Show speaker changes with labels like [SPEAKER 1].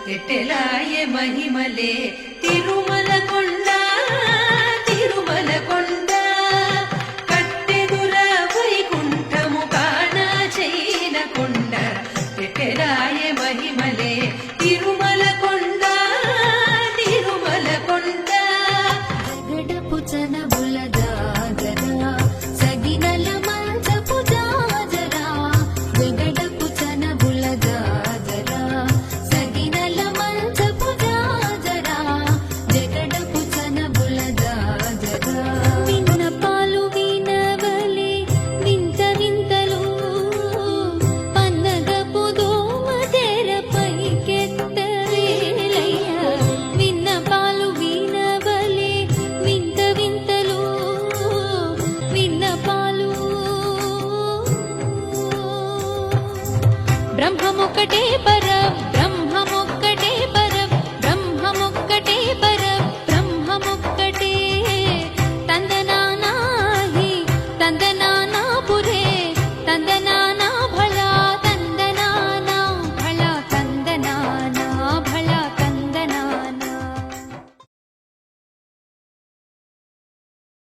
[SPEAKER 1] ఎట్టెలాయే మహిమలే తిరుమల కొండ తిరుమల కొండ కట్టెదుర వైకుంఠము కాణ చైన కొండ ఎట్టెలాయే మహిమలే తిరుమల కొండ తిరుమల కొండ
[SPEAKER 2] గడపు చనబుల జాగరా సగినల మంచపు జాజరా గడపు చనబుల జాజరా సగినల మంచపు జాజరా జగడపు చనబుల జాజరా విన్నపాలు వినవలే వింత వింతలు పన్నగపు దోమ తెరపైకెత్తవేలయ్య విన్నపాలు వినవలే వింత వింతలు విన్నపాలు బ్రహ్మమొకటే పరం